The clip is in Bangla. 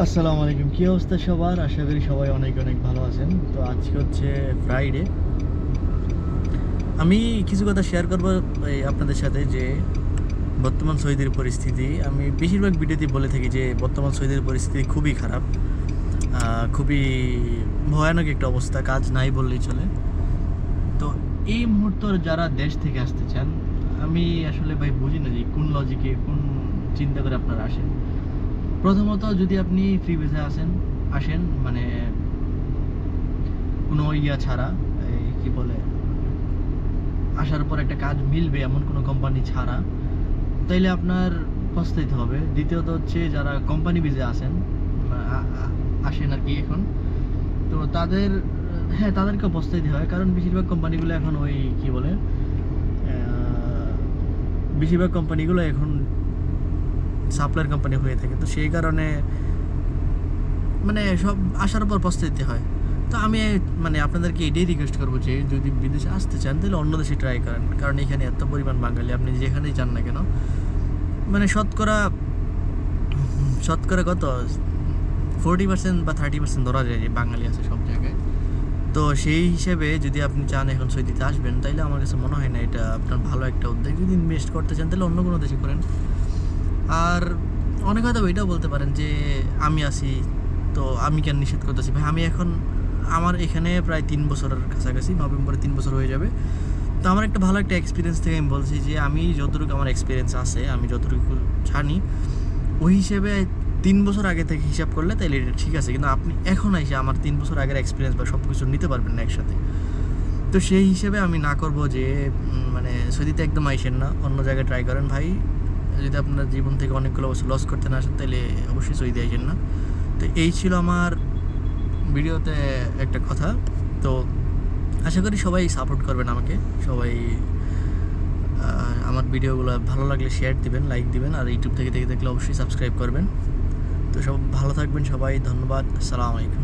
আসসালামু আলাইকুম, কি অবস্থা সবার? আশা করি সবাই অনেক অনেক ভালো আছেন। তো আজকে হচ্ছে ফ্রাইডে। আমি কিছু কথা শেয়ার করবো আপনাদের সাথে যে বর্তমান সৌদির পরিস্থিতি। আমি বেশিরভাগ ভিডিওতে বলে থাকি যে বর্তমান সৌদির পরিস্থিতি খুবই খারাপ, খুবই ভয়ানক একটা অবস্থা, কাজ নাই বললেই চলে। তো এই মুহূর্তে যারা দেশ থেকে আসতে চান, আমি আসলে ভাই বুঝি না যে কোন লজিকে, কোন চিন্তা করে আপনারা আসেন। প্রথমত, যদি আপনি ফ্রি ভিসা আসেন মানে কোনো ছাড়া, এই কি বলে, আসার পর একটা কাজ মিলবে এমন কোনো কোম্পানি ছাড়া, তাইলে আপনার পস্তাইতে হবে। দ্বিতীয়ত হচ্ছে, যারা কোম্পানি ভিসা আসেন আর কি এখন, তো তাদের, হ্যাঁ, তাদেরকে পস্তাইতে হয়, কারণ বেশিরভাগ কোম্পানিগুলো এখন ওই কি বলে, বেশিরভাগ কোম্পানিগুলো এখন সাপ্লায়ার কোম্পানি হয়ে থাকে। তো সেই কারণে মানে সব আসার পর পস্তাইতে হয়। তো আমি মানে আপনাদেরকে এটাই রিকোয়েস্ট করবো যে যদি বিদেশে আসতে চান তাহলে অন্য দেশে ট্রাই করেন, কারণ এখানে এত পরিমাণ বাঙালি, আপনি যেখানেই যান না কেন, মানে শতকরা শতকরা কত 40% বা 30% ধরা যায় যে বাঙালি আছে সব জায়গায়। তো সেই হিসেবে যদি আপনি চান এখন সৌদিতে আসবেন, তাইলে আমার কাছে মনে হয় না এটা আপনার ভালো একটা উদ্যোগ। যদি ইনভেস্ট করতে চান তাহলে অন্য কোনো দেশে করেন। আর অনেক হয়তো এটাও বলতে পারেন যে আমি আসি, তো আমি কেন নিষেধ করতেছি? ভাই, আমি এখন আমার এখানে প্রায় 3 বছরের কাছাকাছি, নভেম্বরে 3 বছর হয়ে যাবে। তো আমার একটা ভালো একটা এক্সপিরিয়েন্স থেকে আমি বলছি যে আমি যতটুকু আমার এক্সপিরিয়েন্স আছে, আমি যতটুকু জানি, ওই হিসেবে 3 বছর আগে থেকে হিসাব করলে তাইলে এটা ঠিক আছে। কিন্তু আপনি এখন এসে আমার 3 বছর আগের এক্সপিরিয়েন্স বা সব কিছু নিতে পারবেন না একসাথে। তো সেই হিসেবে আমি না করব যে মানে সৌদিতে একদম আইসেন না, অন্য জায়গায় ট্রাই করেন ভাই। যদি আপনার জীবন থেকে অনেকগুলো বছর লস করতে না আসেন, তাহলে অবশ্যই সৌদি আইসেন না। তো এই ছিল আমার ভিডিওতে একটা কথা। তো আশা করি সবাই সাপোর্ট করবেন আমাকে, সবাই আমার ভিডিওগুলো ভালো লাগলে শেয়ার দিবেন, লাইক দিবেন, আর ইউটিউব থেকে দেখলে অবশ্যই সাবস্ক্রাইব করবেন। তো সব ভালো থাকবেন সবাই, ধন্যবাদ, আসসালামু আলাইকুম।